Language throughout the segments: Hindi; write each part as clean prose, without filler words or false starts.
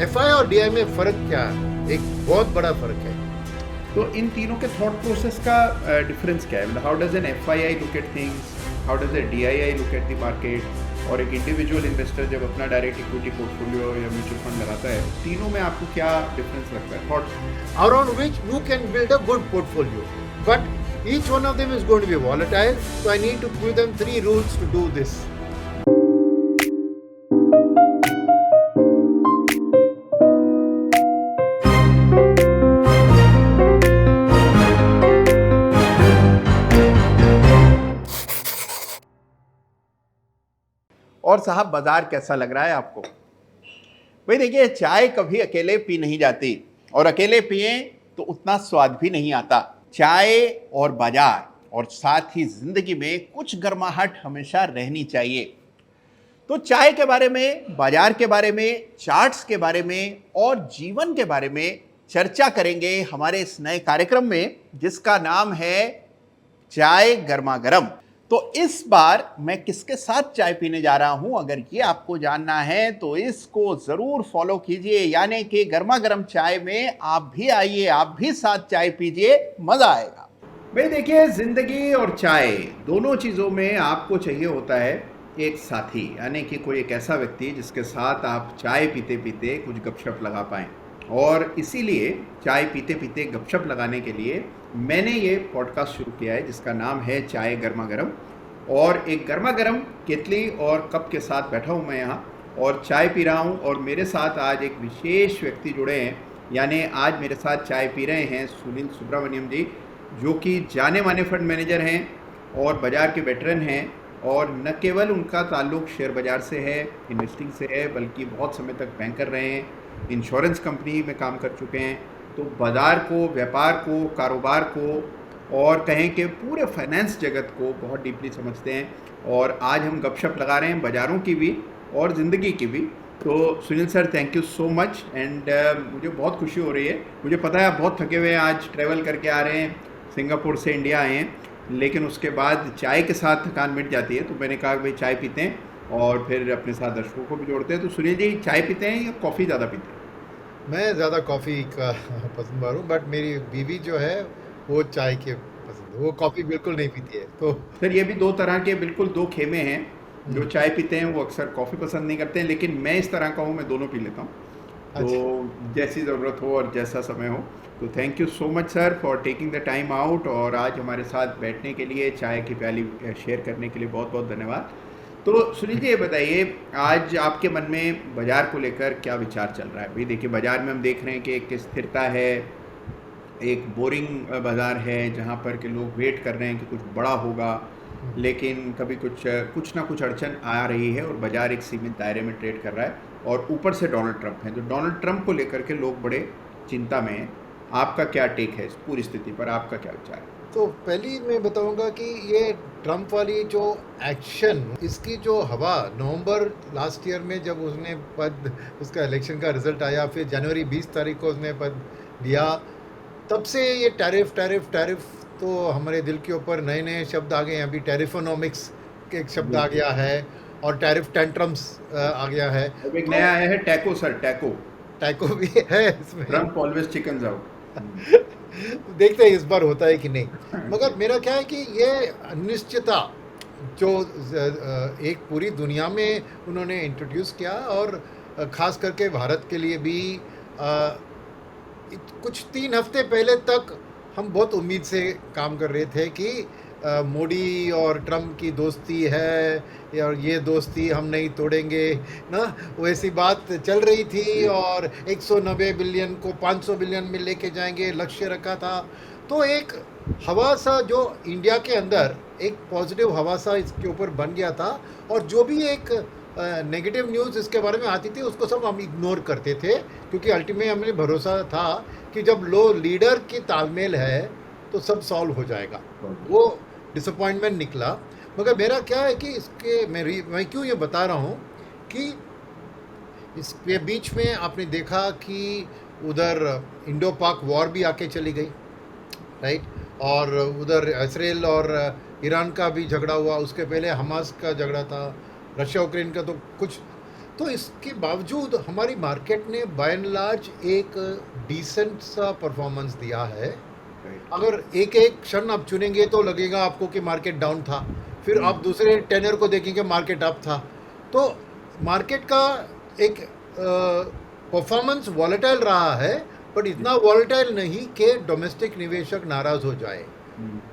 एफआई और डीआई में फ़र्क क्या है? एक बहुत बड़ा फ़र्क है। तो इन तीनों के थॉट प्रोसेस का डिफरेंस क्या है? मतलब how does an FII look at things, how does a DII look at the market, और एक इंडिविजुअल इन्वेस्टर जब अपना डायरेक्ट इक्विटी पोर्टफोलियो या म्यूचुअल फंड लगाता है, तीनों में आपको क्या डिफरेंस लगता है? Thoughts Around which you can build a good portfolio. But each one of them is going to be volatile, so I need to give them 3 rules to do this. और साहब, बाजार कैसा लग रहा है आपको? भाई देखिए, चाय कभी अकेले पी नहीं जाती, और अकेले पिए तो उतना स्वाद भी नहीं आता। चाय और बाजार और साथ ही जिंदगी में कुछ गर्माहट हमेशा रहनी चाहिए। तो चाय के बारे में, बाजार के बारे में, चार्ट्स के बारे में और जीवन के बारे में चर्चा करेंगे हमारे इस नए कार्यक्रम में, जिसका नाम है चाय गर्मा गर्म। तो इस बार मैं किसके साथ चाय पीने जा रहा हूं, अगर ये आपको जानना है तो इसको जरूर फॉलो कीजिए। यानी कि गर्मा गर्म चाय में आप भी आइए, आप भी साथ चाय पीजिए, मजा आएगा। भाई देखिए, जिंदगी और चाय दोनों चीजों में आपको चाहिए होता है एक साथी, यानी कि कोई एक ऐसा व्यक्ति जिसके साथ आप चाय पीते पीते कुछ गपशप लगा पाएं। और इसीलिए चाय पीते पीते गपशप लगाने के लिए मैंने ये पॉडकास्ट शुरू किया है, जिसका नाम है चाय गर्मा गर्म। और एक गर्मा गर्म केतली और कप के साथ बैठा हूँ मैं यहाँ और चाय पी रहा हूँ। और मेरे साथ आज एक विशेष व्यक्ति जुड़े हैं, यानी आज मेरे साथ चाय पी रहे हैं सुनील सुब्रमण्यम जी, जो कि जाने माने फंड मैनेजर हैं और बाज़ार के वेटरन हैं। और न केवल उनका ताल्लुक शेयर बाज़ार से है, इन्वेस्टिंग से है, बल्कि बहुत समय तक बैंकर रहे हैं, इंश्योरेंस कंपनी में काम कर चुके हैं। तो बाज़ार को, व्यापार को, कारोबार को और कहें कि पूरे फाइनेंस जगत को बहुत डीपली समझते हैं। और आज हम गपशप लगा रहे हैं बाज़ारों की भी और ज़िंदगी की भी। तो Sunil sir, thank you so much. And मुझे बहुत खुशी हो रही है। मुझे पता है आप बहुत थके हुए हैं, आज ट्रैवल करके आ रहे हैं, सिंगापुर से इंडिया आए हैं, लेकिन उसके बाद चाय के साथ थकान मिट जाती है। तो मैंने कहा भाई चाय पीते हैं और फिर अपने साथ दर्शकों को भी जोड़ते हैं। तो सुनील जी, चाय पीते हैं या कॉफ़ी ज़्यादा पीते हैं? मैं ज़्यादा कॉफ़ी का पसंदगार हूँ, बट मेरी बीवी जो है वो चाय के पसंद है, वो कॉफ़ी बिल्कुल नहीं पीती है। तो सर, ये भी दो तरह के बिल्कुल दो खेमे हैं। जो चाय पीते हैं वो अक्सर कॉफ़ी पसंद नहीं करते हैं, लेकिन मैं इस तरह का हूँ, मैं दोनों पी लेता हूँ। तो जैसी ज़रूरत हो और जैसा समय हो। तो thank you so much sir for taking the time out, और आज हमारे साथ बैठने के लिए, चाय की प्याली शेयर करने के लिए बहुत बहुत धन्यवाद। तो सुनील जी, ये बताइए, आज आपके मन में बाज़ार को लेकर क्या विचार चल रहा है? भाई देखिए, बाज़ार में हम देख रहे हैं कि एक स्थिरता है, एक बोरिंग बाज़ार है जहाँ पर के लोग वेट कर रहे हैं कि कुछ बड़ा होगा, लेकिन कभी कुछ ना कुछ अड़चन आ रही है और बाज़ार एक सीमित दायरे में ट्रेड कर रहा है। और ऊपर से डोनाल्ड ट्रंप हैं, तो डोनाल्ड ट्रंप को लेकर के लोग बड़े चिंता में हैं। आपका क्या टेक है इस पूरी स्थिति पर? आपका क्या विचार है? तो पहली मैं बताऊंगा कि ये ट्रंप वाली जो एक्शन, इसकी जो हवा नवंबर लास्ट ईयर में जब उसने पद, उसका इलेक्शन का रिजल्ट आया, फिर जनवरी 20 तारीख को उसने पद लिया, तब से ये टैरिफ टैरिफ टैरिफ तो हमारे दिल के ऊपर नए नए शब्द आ गए हैं। अभी टैरिफोनॉमिक्स एक शब्द आ गया है और टैरिफ टेंट्रम्स आ गया है। अब एक नया आया है टैको सर, टैको। टैको भी है इसमें। Trump always chickens out. देखते हैं इस बार होता है कि नहीं। मगर मेरा क्या है कि ये अनिश्चितता जो एक पूरी दुनिया में उन्होंने इंट्रोड्यूस किया, और ख़ास करके भारत के लिए भी कुछ 3 हफ्ते पहले तक हम बहुत उम्मीद से काम कर रहे थे कि मोदी और ट्रंप की दोस्ती है और ये दोस्ती हम नहीं तोड़ेंगे ना, वैसी बात चल रही थी। और 190 बिलियन को 500 बिलियन में लेके जाएंगे, लक्ष्य रखा था। तो एक हवा सा जो इंडिया के अंदर एक पॉजिटिव हवा सा इसके ऊपर बन गया था, और जो भी एक नेगेटिव न्यूज़ इसके बारे में आती थी उसको सब हम इग्नोर करते थे, क्योंकि अल्टीमेट हमें भरोसा था कि जब लो लीडर की तालमेल है तो सब सॉल्व हो जाएगा। वो डिसअपॉइंटमेंट निकला। मगर मेरा क्या है कि इसके मैं क्यों ये बता रहा हूँ कि इसके बीच में आपने देखा कि उधर इंडो पाक वॉर भी आके चली गई, राइट, और उधर इसराइल और ईरान का भी झगड़ा हुआ, उसके पहले हमास का झगड़ा था, रशिया यूक्रेन का तो कुछ तो इसके बावजूद हमारी मार्केट ने बाय एंड लार्ज एक डिसेंट सा परफॉर्मेंस दिया है। राइट। अगर एक एक क्षण आप चुनेंगे तो लगेगा आपको कि मार्केट डाउन था, फिर आप दूसरे टेनर को देखेंगे मार्केट अप था। तो मार्केट का एक परफॉर्मेंस वॉलेटाइल रहा है, बट इतना वॉलेटाइल नहीं कि डोमेस्टिक निवेशक नाराज हो जाए।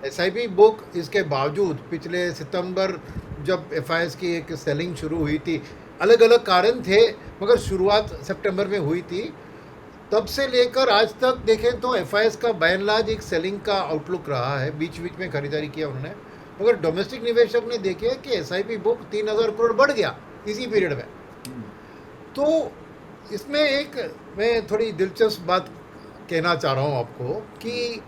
एसआईपी बुक इसके बावजूद पिछले सितंबर जब एफआईएस की एक सेलिंग शुरू हुई थी, अलग अलग कारण थे, मगर शुरुआत सितंबर में हुई थी। तब से लेकर आज तक देखें तो एफआईएस का बाय एंड लार्ज एक सेलिंग का आउटलुक रहा है। बीच बीच में खरीदारी किया उन्होंने, मगर डोमेस्टिक निवेशक ने देखे कि एसआईपी बुक 3000 करोड़ बढ़ गया इसी पीरियड में। तो इसमें एक मैं थोड़ी दिलचस्प बात कहना चाह रहा हूँ आपको कि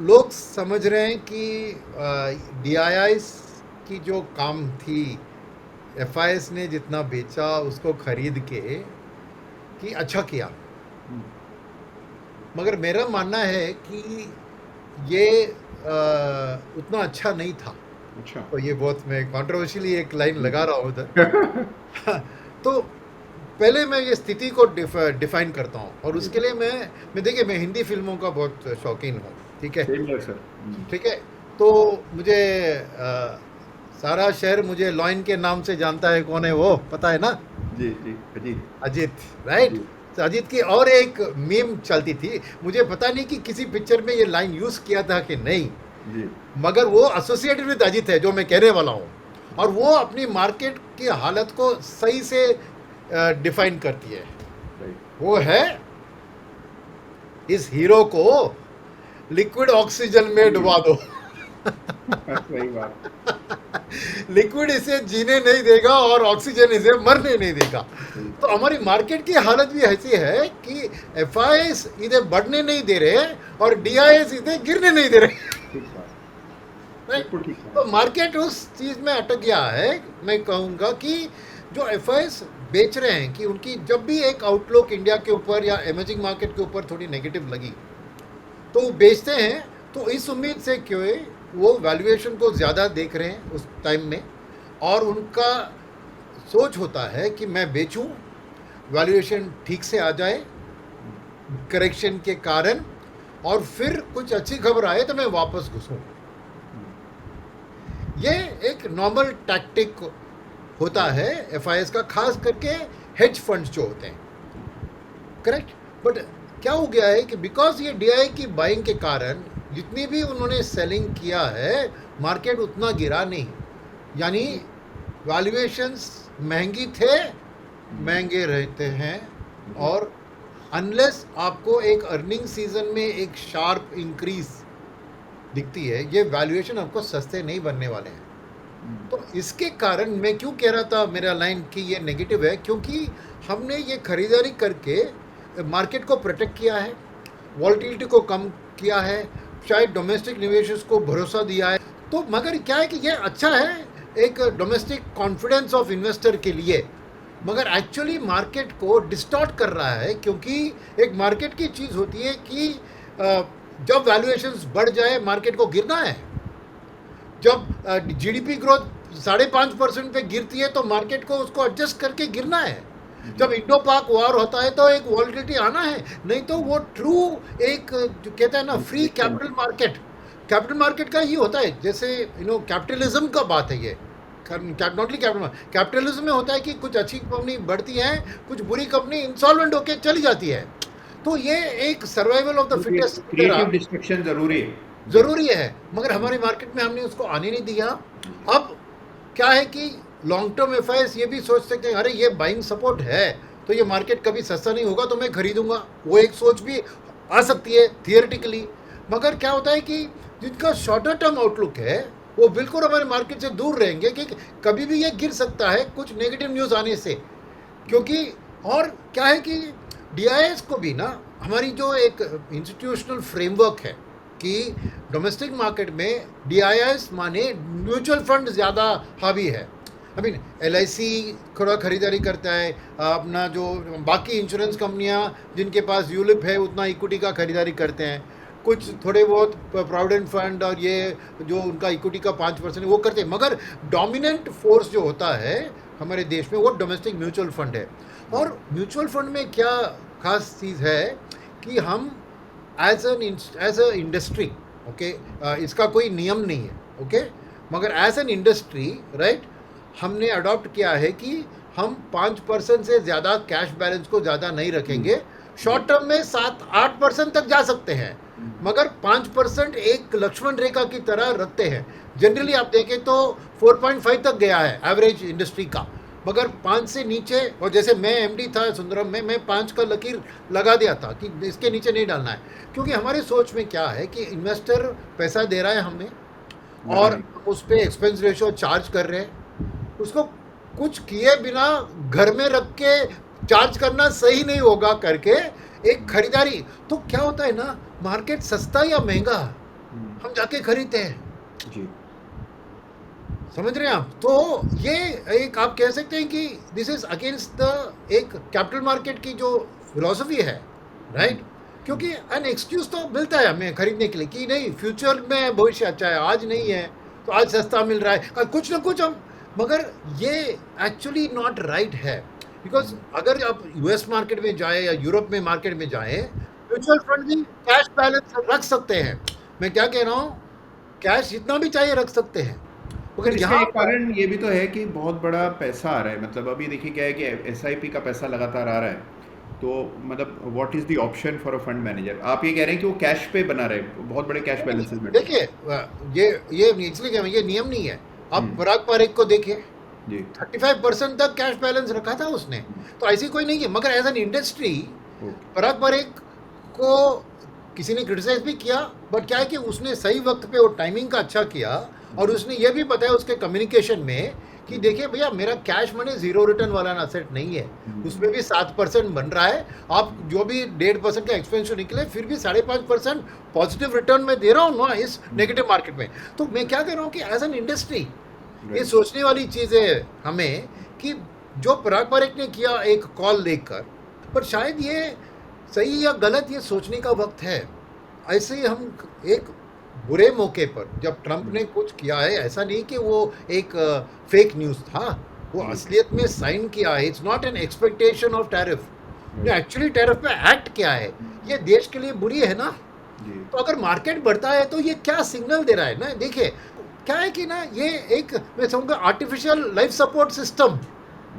लोग समझ रहे हैं कि डीआईआईस की जो काम थी, एफआईएस ने जितना बेचा उसको खरीद के कि अच्छा किया, मगर मेरा मानना है कि ये उतना अच्छा नहीं था। अच्छा। तो ये बहुत मैं कंट्रोवर्शियली एक लाइन लगा रहा हूँ उधर। तो पहले मैं ये स्थिति को डिफाइन करता हूँ, और उसके लिए मैं देखिए, मैं हिंदी फिल्मों का बहुत शौकीन हूँ, ठीक है। Same here sir. ठीक है, तो मुझे सारा शहर मुझे लॉइन के नाम से जानता है, कौन है वो पता है ना? जी जी, अजीत। अजीत, राइट। जी। तो अजीत की और एक मीम चलती थी, मुझे पता नहीं कि किसी पिक्चर में ये लाइन यूज किया था कि नहीं, जी। मगर वो एसोसिएटेड विद अजीत है जो मैं कहने वाला हूँ, और वो अपनी मार्केट की हालत को सही से डिफाइन करती है। राइट। वो है, इस हीरो को लिक्विड ऑक्सीजन में डुबा दो। सही बात। लिक्विड इसे जीने नहीं देगा और ऑक्सीजन इसे मरने नहीं देगा। तो हमारी मार्केट की हालत भी ऐसी है कि एफआईएस इधर बढ़ने नहीं दे रहे और डीआईएस इधर गिरने नहीं दे रहे। ठीक बात। Right? बिल्कुल ठीक बात। तो मार्केट उस चीज में अटक गया है। मैं कहूँगा कि जो एफआईएस बेच रहे हैं, कि उनकी जब भी एक आउटलुक इंडिया के ऊपर या इमर्जिंग मार्केट के ऊपर थोड़ी नेगेटिव लगी तो वो बेचते हैं, तो इस उम्मीद से क्यों वो वैल्यूएशन को ज़्यादा देख रहे हैं उस टाइम में, और उनका सोच होता है कि मैं बेचूं, वैल्यूएशन ठीक से आ जाए करेक्शन के कारण, और फिर कुछ अच्छी खबर आए तो मैं वापस घुसूं। ये एक नॉर्मल टैक्टिक होता है एफआईएस का, खास करके हेज फंड्स जो होते हैं, करेक्ट। बट क्या हो गया है कि बिकॉज ये डीआई की बाइंग के कारण जितनी भी उन्होंने सेलिंग किया है, मार्केट उतना गिरा नहीं, यानी वैल्यूएशंस महंगी थे, महंगे रहते हैं, और अनलेस आपको एक अर्निंग सीजन में एक शार्प इंक्रीज दिखती है, ये वैल्यूएशन आपको सस्ते नहीं बनने वाले हैं। तो इसके कारण मैं क्यों कह रहा था मेरा लाइन कि ये नेगेटिव है, क्योंकि हमने ये खरीदारी करके मार्केट को प्रोटेक्ट किया है, वॉलेटिलिटी को कम किया है, शायद डोमेस्टिक निवेशक को भरोसा दिया है। तो मगर क्या है कि ये अच्छा है एक डोमेस्टिक कॉन्फिडेंस ऑफ इन्वेस्टर के लिए, मगर एक्चुअली मार्केट को डिस्टॉर्ट कर रहा है, क्योंकि एक मार्केट की चीज़ होती है कि जब वैल्यूएशंस बढ़ जाए मार्केट को गिरना है। जब जीडीपी ग्रोथ 5.5% पे गिरती है तो मार्केट को उसको एडजस्ट करके गिरना है। जब इंडो पाक वॉर होता है तो एक वॉलिटिलिटी आना है, नहीं तो वो ट्रू एक जो कहते हैं ना फ्री कैपिटल मार्केट का ही होता है। जैसे कैपिटलिज्म का बात है ये, नॉटली कैपिटलिज्म में होता है कि कुछ अच्छी कंपनी बढ़ती है, कुछ बुरी कंपनी इंसॉल्वेंट होकर चली जाती है। तो ये एक survival of the fittest creative destruction जरूरी है, मगर हमारी मार्केट में हमने उसको आने नहीं दिया। अब क्या है कि लॉन्ग टर्म एफआईएस ये भी सोच सकते हैं, अरे ये बाइंग सपोर्ट है तो ये मार्केट कभी सस्ता नहीं होगा तो मैं खरीदूंगा, वो एक सोच भी आ सकती है थियोरेटिकली। मगर क्या होता है कि जिनका शॉर्टर टर्म आउटलुक है वो बिल्कुल हमारे मार्केट से दूर रहेंगे कि कभी भी ये गिर सकता है कुछ नेगेटिव न्यूज़ आने से। क्योंकि और क्या है कि डीआईएस को भी ना, हमारी जो एक इंस्टीट्यूशनल फ्रेमवर्क है कि डोमेस्टिक मार्केट में डीआईएस माने म्यूचुअल फंड ज़्यादा हावी है। आई मीन एलआईसी थोड़ा खरीदारी करता है, अपना जो बाकी इंश्योरेंस कंपनियां जिनके पास यूलिप है उतना इक्विटी का खरीदारी करते हैं, कुछ थोड़े बहुत प्रोविडेंट फंड और ये जो उनका इक्विटी का 5% वो करते हैं। मगर डोमिनेंट फोर्स जो होता है हमारे देश में वो डोमेस्टिक म्यूचुअल फंड है। और म्यूचुअल फंड में क्या खास चीज़ है कि हम एज अ इंडस्ट्री, ओके, इसका कोई नियम नहीं है, ओके, मगर एज एन इंडस्ट्री, राइट, हमने अडॉप्ट किया है कि हम 5% से ज़्यादा कैश बैलेंस को ज़्यादा नहीं रखेंगे। शॉर्ट टर्म में 7-8% तक जा सकते हैं, मगर 5% एक लक्ष्मण रेखा की तरह रखते हैं। जनरली आप देखें तो 4.5 तक गया है एवरेज इंडस्ट्री का, मगर 5 से नीचे, और जैसे मैं एमडी था सुंदरम में, मैं 5 का लकीर लगा दिया था कि इसके नीचे नहीं डालना है, क्योंकि हमारी सोच में क्या है कि इन्वेस्टर पैसा दे रहा है हमें और उस पर एक्सपेंस रेशो चार्ज कर रहे हैं, उसको कुछ किए बिना घर में रख के चार्ज करना सही नहीं होगा करके एक खरीदारी। तो क्या होता है ना, मार्केट सस्ता या महंगा हम जाके खरीदते हैं जी, समझ रहे हैं आप। तो ये एक आप कह सकते हैं कि दिस इज अगेंस्ट द एक कैपिटल मार्केट की जो फिलॉसफी है, राइट, क्योंकि एन एक्सक्यूज तो मिलता है हमें खरीदने के लिए कि नहीं फ्यूचर में भविष्य अच्छा है, आज नहीं है तो आज सस्ता मिल रहा है, कुछ ना कुछ हम, मगर ये एक्चुअली नॉट राइट है। बिकॉज अगर आप यूएस मार्केट में जाए या यूरोप में मार्केट में जाए, म्यूचुअल फंड भी कैश बैलेंस रख सकते हैं। मैं क्या कह रहा हूँ, कैश जितना भी चाहिए रख सकते हैं, पर मगर इसका यहाँ एक कारण ये भी तो है कि बहुत बड़ा पैसा आ रहा है। मतलब अभी देखिए क्या है कि एसआईपी का पैसा लगातार आ रहा है, तो मतलब what is the option for a fund manager? आप ये कह रहे हैं कि वो कैश पे बना रहे, बहुत बड़े कैश बैलेंसेस में। देखिए, ये इसलिए कह रहा हूं, ये नियम नहीं है। आप पराग पारेख को देखिए, जी, 35% तक कैश बैलेंस रखा था उसने, तो ऐसी कोई नहीं है। मगर एज एन इंडस्ट्री ओके, पराग पारेख को किसी ने क्रिटिसाइज भी किया, बट क्या है कि उसने सही वक्त पे वो टाइमिंग का अच्छा किया, और उसने ये भी बताया उसके कम्युनिकेशन में कि देखिए भैया, मेरा कैश मनी जीरो रिटर्न वाला एसेट नहीं है, उसमें भी 7% बन रहा है। आप जो भी 1.5% का एक्सपेंशन निकले, फिर भी 5.5% पॉजिटिव रिटर्न में दे रहा हूँ ना इस नेगेटिव मार्केट में। तो मैं क्या कह रहा हूँ कि एज एन इंडस्ट्री ये सोचने वाली चीज़ है हमें कि जो पराग पारेख ने किया एक कॉल लेकर, पर शायद ये सही या गलत ये सोचने का वक्त है। ऐसे ही हम एक बुरे मौके पर, जब ट्रंप ने कुछ किया है, ऐसा नहीं कि वो एक फेक न्यूज़ था, वो असलियत में साइन किया है। It's not an expectation of tariff, actually tariff पे एक्ट किया है। ये देश के लिए बुरी है ना। तो अगर मार्केट बढ़ता है तो ये क्या सिग्नल दे रहा है ना। देखिए क्या है कि ना, ये एक मैं समझूंगा आर्टिफिशियल लाइफ सपोर्ट सिस्टम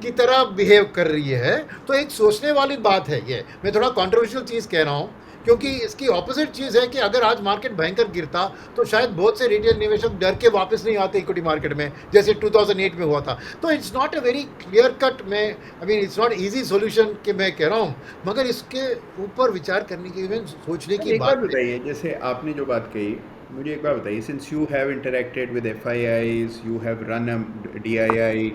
की तरह बिहेव कर रही है। तो एक सोचने वाली बात है ये। मैं थोड़ा कंट्रोवर्शियल चीज़ कह रहा हूँ, क्योंकि इसकी ऑपोजिट चीज़ है कि अगर आज मार्केट भयंकर गिरता तो शायद बहुत से रिटेल निवेशक डर के वापस नहीं आते इक्विटी मार्केट में, जैसे 2008 में हुआ था। तो it's not a very clear cut, मैं I mean it's not easy solution कि मैं कह रहा हूँ, मगर इसके ऊपर विचार करने की, सोचने की एक बात बात है। बताइए, जैसे आपने जो बात कही, मुझे एक बात बताइए, since you have interacted with FIIs, you have run a DII,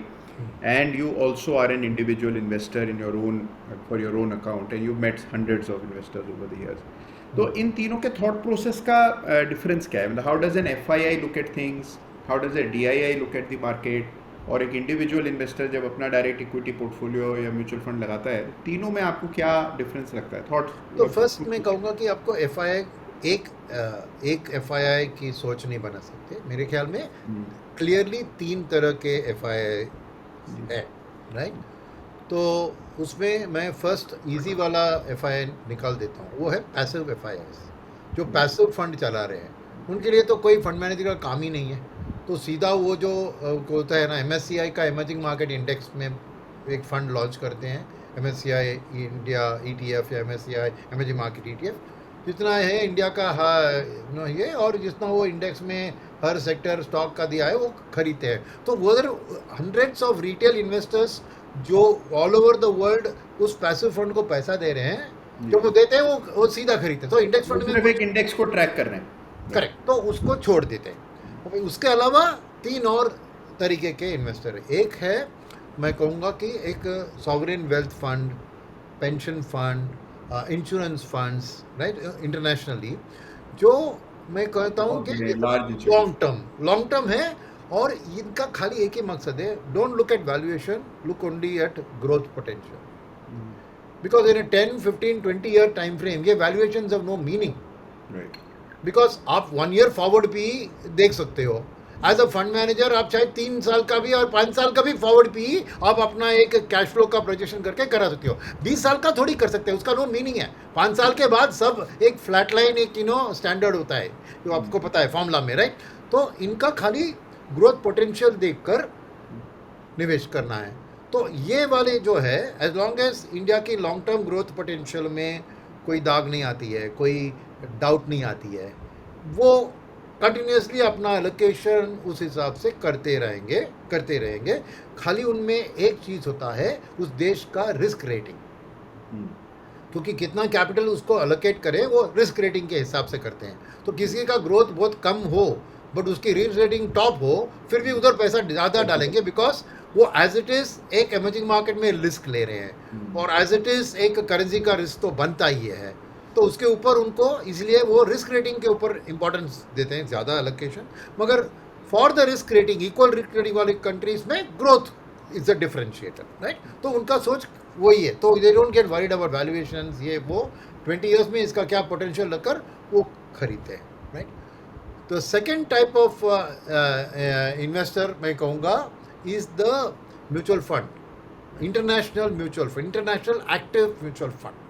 and you also are an individual investor in your own, for your own account, and you've met hundreds of investors over the years. तो इन तीनों के थॉट प्रोसेस का डिफरेंस क्या है? मतलब how does an FII look at things, how does a DII look at the market, और एक इंडिविजुअल इन्वेस्टर जब अपना डायरेक्ट इक्विटी पोर्टफोलियो या म्यूचुअल फंड लगाता है, तीनों में आपको क्या डिफरेंस लगता है थॉट? तो फर्स्ट मैं कहूँगा कि आपको एफआईआई एक एफआईआई की सोच नहीं बना सकते। मेरे ख्याल में क्लियरली 3 तरह के एफआईआई है, राइट। तो उसमें मैं फर्स्ट इजी वाला एफआईआई निकाल देता हूँ, वो है पैसिव एफआईआई। जो पैसिव फंड चला रहे हैं, उनके लिए तो कोई फंड मैनेजर का काम ही नहीं है। तो सीधा वो जो होता है ना, एमएससीआई का इमर्जिंग मार्केट इंडेक्स में एक फ़ंड लॉन्च करते हैं, एमएससीआई इंडिया ईटीएफ या एमएससीआई इमर्जिंग मार्केट ईटीएफ, जितना है इंडिया का ये, और जितना वो इंडेक्स में हर सेक्टर स्टॉक का दिया है वो खरीदते हैं। तो वो अगर हंड्रेड्स ऑफ रिटेल इन्वेस्टर्स जो ऑल ओवर द वर्ल्ड उस पैसिव फंड को पैसा दे रहे हैं, जो वो देते हैं वो सीधा खरीदते हैं। तो इंडेक्स फंड में सिर्फ एक इंडेक्स को ट्रैक कर रहे हैं, करेक्ट, तो उसको छोड़ देते हैं। तो उसके अलावा 3 और तरीके के इन्वेस्टर है। एक है, मैं कहूँगा कि एक sovereign wealth fund, pension fund, insurance funds, right, internationally, जो मैं कहता हूँ कि लॉन्ग टर्म है, और इनका खाली एक ही मकसद है, don't look at valuation, look only at growth potential. Because in 10, 15, 20 year time frame ये valuations have no meaning, because आप 1 ईयर फॉरवर्ड भी देख सकते हो, एज अ फंड मैनेजर आप चाहे 3 साल का भी और 5 साल का भी फॉरवर्ड पी आप अपना एक कैश फ्लो का प्रोजेक्शन करके करा सकते हो। 20 साल का थोड़ी कर सकते हो, उसका नो मीनिंग है। 5 साल के बाद सब एक फ्लैट लाइन, एक स्टैंडर्ड होता है जो आपको पता है फॉर्मूला में, राइट। तो इनका खाली ग्रोथ पोटेंशियल देखकर निवेश करना है। तो ये वाले जो है, एज लॉन्ग एज इंडिया की लॉन्ग टर्म ग्रोथ पोटेंशियल में कोई दाग नहीं आती है, कोई डाउट नहीं आती है, वो कंटिन्यूसली अपना एलोकेशन उस हिसाब से करते रहेंगे। खाली उनमें एक चीज़ होता है, उस देश का रिस्क रेटिंग, क्योंकि कितना कैपिटल उसको एलोकेट करें वो रिस्क रेटिंग के हिसाब से करते हैं। तो किसी का ग्रोथ बहुत कम हो बट उसकी रिस्क रेटिंग टॉप हो, फिर भी उधर पैसा ज़्यादा डालेंगे, बिकॉज वो एज इट इज़ एक इमर्जिंग मार्केट में रिस्क ले रहे हैं, और एज इट इज़ एक करेंसी का रिस्क तो बनता ही है। तो उसके ऊपर उनको इसलिए वो रिस्क रेटिंग के ऊपर इंपॉर्टेंस देते हैं, ज़्यादा एलोकेशन। मगर for the risk rating, equal risk rating वाली कंट्रीज में growth is the differentiator, right. तो उनका सोच वही है, तो they don't get worried about valuations, ये वो 20 ईयर्स में इसका क्या पोटेंशियल रखकर वो खरीदते हैं, राइट। तो सेकेंड टाइप ऑफ इन्वेस्टर मैं कहूँगा is the mutual fund, international mutual fund, international active mutual fund,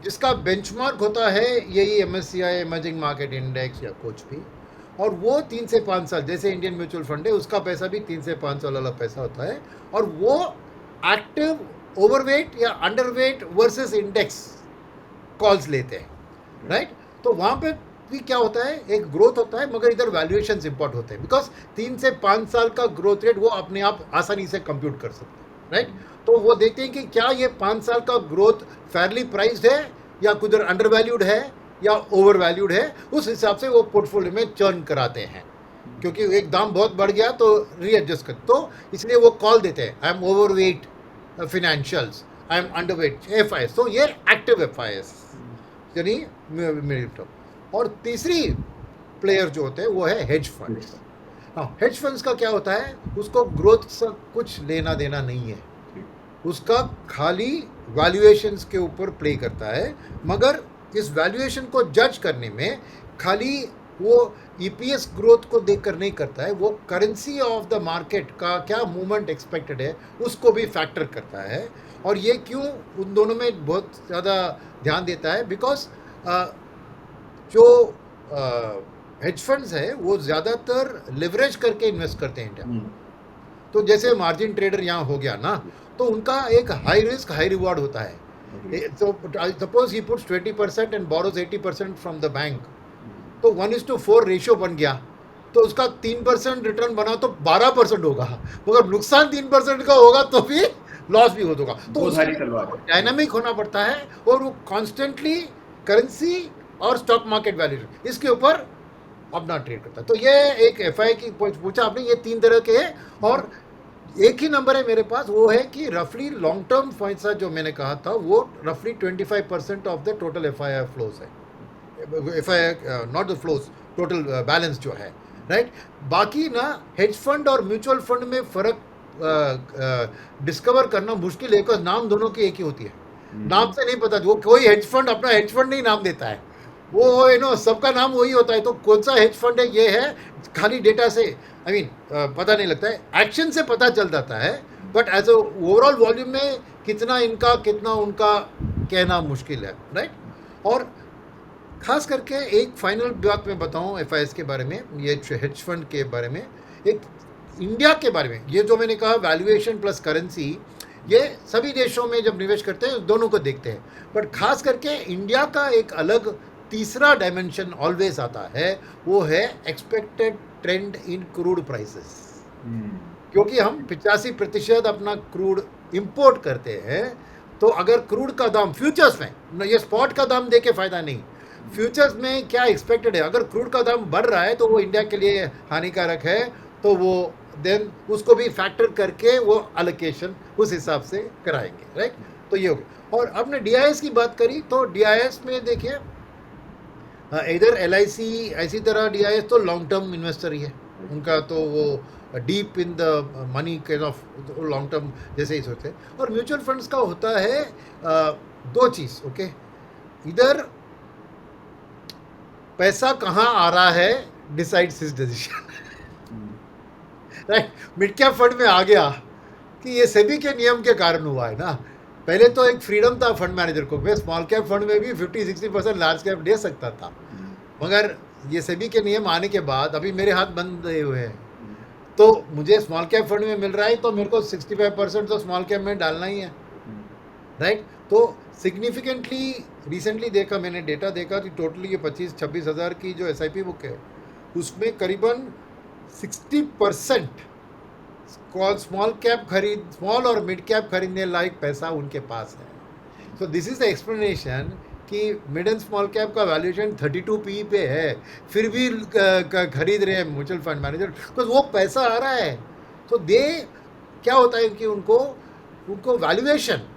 जिसका बेंचमार्क होता है यही MSCI इमर्जिंग मार्केट इंडेक्स या कुछ भी, और वो 3 से 5 साल, जैसे इंडियन म्यूचुअल फंड है उसका पैसा भी 3 से 5 साल वाला पैसा होता है, और वो एक्टिव ओवरवेट या अंडरवेट वर्सेस इंडेक्स कॉल्स लेते हैं, राइट। तो वहाँ पे भी क्या होता है, एक ग्रोथ होता है, मगर इधर वैल्यूएशंस इंपॉर्ट होते हैं, बिकॉज 3 से 5 साल का ग्रोथ रेट वो अपने आप आसानी से कंप्यूट कर सकते हैं, राइट। तो वो देखते हैं कि क्या ये 5 साल का ग्रोथ फेयरली प्राइस्ड है या कुछ अंडर वैल्यूड है या ओवर वैल्यूड है, उस हिसाब से वो पोर्टफोलियो में चर्न कराते हैं, क्योंकि एक दाम बहुत बढ़ गया तो रीएडजस्ट कर, तो इसलिए वो कॉल देते हैं I am overweight financials, I am underweight FIs। तो ये एक्टिव FIs यानी मिडिल टर्म। और तीसरी प्लेयर जो होते हैं वो है हेज फंड्स। हाँ, हेज फंड्स का क्या होता है, उसको ग्रोथ से कुछ लेना देना नहीं है, उसका खाली वैल्यूएशंस के ऊपर प्ले करता है, मगर इस वैल्यूएशन को जज करने में खाली वो EPS ग्रोथ को देखकर नहीं करता है, वो करेंसी ऑफ द मार्केट का क्या मूवमेंट एक्सपेक्टेड है उसको भी फैक्टर करता है। और ये क्यों उन दोनों में बहुत ज़्यादा ध्यान देता है, बिकॉज जो हेज फंड्स है वो ज़्यादातर लिवरेज करके इन्वेस्ट करते हैं इंडिया में। तो जैसे मार्जिन ट्रेडर यहाँ हो गया ना, तो उनका एक हाई रिस्क हाई रिवॉर्ड होता है। So suppose he puts 20% and borrows 80% from the bank, तो 1:4 रेशियो बन गया, तो उसका 3% रिटर्न बना तो 12% होगा, मगर नुकसान 3% का होगा तो भी लॉस भी होगा। तो डायनामिक होना पड़ता है, और वो कॉन्स्टेंटली करेंसी और स्टॉक मार्केट वैल्यूएशन इसके ऊपर अपना ट्रेड करता है। तो ये एक FI की पूछा आपने, ये 3 तरह के हैं, और एक ही नंबर है मेरे पास, वो है कि रफली लॉन्ग टर्म पैसा जो मैंने कहा था वो रफली 25% of the total FI flows है, FI not the flows, total balance जो है, राइट। बाकी ना हेज फंड और म्यूचुअल फंड में फ़र्क डिस्कवर करना मुश्किल है, बिकॉज नाम दोनों की एक ही होती है, नाम से नहीं पता, वो कोई हेज फंड अपना हेज फंड नहीं नाम देता है, वो सबका नाम वही होता है। तो कौन सा हेज फंड है ये है खाली डेटा से पता नहीं लगता है, एक्शन से पता चल जाता है, but as a overall volume में कितना उनका कहना मुश्किल है, राइट। और खास करके एक फाइनल बात मैं बताऊं FIs के बारे में, ये हेज फंड के बारे में, एक इंडिया के बारे में, ये जो मैंने कहा वैल्यूएशन प्लस करेंसी, ये सभी देशों में जब निवेश करते हैं दोनों को देखते हैं, बट खास करके इंडिया का एक अलग तीसरा डायमेंशन ऑलवेज आता है, वो है एक्सपेक्टेड ट्रेंड इन क्रूड प्राइसेस। क्योंकि हम 85% अपना क्रूड इंपोर्ट करते हैं, तो अगर क्रूड का दाम फ्यूचर्स में, ये स्पॉट का दाम देके फ़ायदा नहीं, फ्यूचर्स में क्या एक्सपेक्टेड है, अगर क्रूड का दाम बढ़ रहा है तो वो इंडिया के लिए हानिकारक है, तो वो देन उसको भी फैक्टर करके वो एलोकेशन उस हिसाब से कराएंगे, राइट। तो ये हो गया। और आपने DIS की बात करी, तो DIS में देखिए इधर LIC ऐसी तरह DIS तो लॉन्ग टर्म इन्वेस्टर ही है, उनका तो वो deep in the money kind of long term जैसे ही सोचते हैं। और म्यूचुअल फंड्स का होता है 2 चीज़, ओके, इधर पैसा कहाँ आ रहा है decides his decision right, mid cap fund में आ गया कि ये सेबी के नियम के कारण हुआ है ना। पहले तो एक फ्रीडम था फंड मैनेजर को, मैं स्मॉल कैप फंड में भी 50-60% लार्ज कैप दे सकता था, मगर ये सेबी के नियम आने के बाद अभी मेरे हाथ बंद हुए हैं, तो मुझे स्मॉल कैप फंड में मिल रहा है तो मेरे को 65% तो स्मॉल कैप में डालना ही है, राइट। तो सिग्निफिकेंटली रिसेंटली देखा मैंने, डेटा देखा कि टोटली ये 25-26 हज़ार की जो SIP बुक है उसमें करीबन 60% स्मॉल और मिड कैप खरीदने लायक पैसा उनके पास है। So this is the explanation कि मिड एंड स्मॉल कैप का वैल्यूएशन 32 PE पे है, फिर भी खरीद रहे हैं म्यूचुअल फंड मैनेजर, बिकॉज वो पैसा आ रहा है। तो दे क्या होता है कि उनको वैल्यूएशन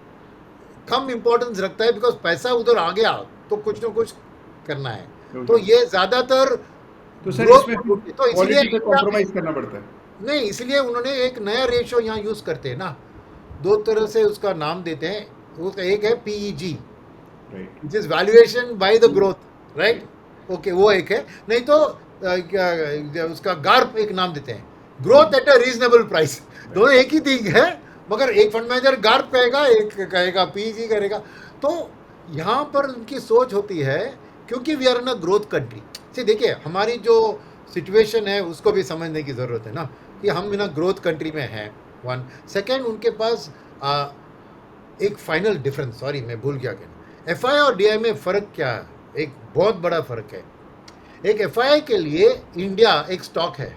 कम इम्पोर्टेंस रखता है, बिकॉज पैसा उधर आ गया तो कुछ ना कुछ करना है। तो ये ज़्यादातर तो सर growth इसमें तो इसलिए क्वालिटी पे कॉम्प्रोमाइज करना पड़ता है। नहीं, इसलिए उन्होंने एक नया रेशियो यहाँ यूज़ करते हैं ना, दो तरह से उसका नाम देते हैं। उसका एक है PEG, right, which is valuation by the growth, right, okay, वो एक है। नहीं तो उसका गार्प एक नाम देते हैं, growth at a reasonable price. दोनों एक ही थिंग है, मगर एक फंड मैनेजर गार्प कहेगा, एक कहेगा PEG करेगा। तो यहाँ पर उनकी सोच होती है, क्योंकि we are in a growth country. से देखिए, हमारी जो सिचुएशन है उसको भी समझने की ज़रूरत है ना, कि हम इन अ ग्रोथ कंट्री में हैं। वन सेकेंड, उनके पास एक फाइनल डिफरेंस, सॉरी मैं भूल गया कहना, FI और DI में फ़र्क क्या है? एक बहुत बड़ा फ़र्क है। एक FI के लिए इंडिया एक स्टॉक है,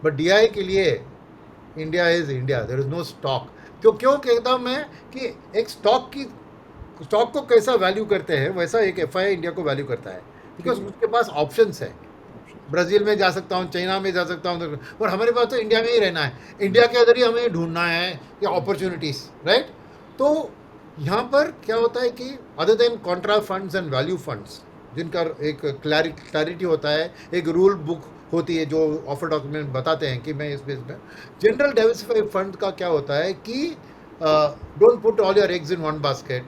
बट DI के लिए India is India, there is no stock. क्यों कहता हूँ मैं कि एक स्टॉक को कैसा वैल्यू करते हैं, वैसा एक FI इंडिया को वैल्यू करता है, बिकॉज उसके पास ऑप्शंस है। ब्राज़ील में जा सकता हूँ, चाइना में जा सकता हूँ, और हमारे पास तो इंडिया में ही रहना है, इंडिया के अंदर ही हमें ढूंढना है या अपॉर्चुनिटीज़, राइट। तो यहाँ पर क्या होता है कि other than Contra funds and value funds, जिनका एक क्लैरिटी होता है, एक रूल बुक होती है जो ऑफर डॉक्यूमेंट बताते हैं कि मैं इस बेस में, जनरल डाइवर्सिफाइड फंड का क्या होता है कि don't put all your eggs in one basket,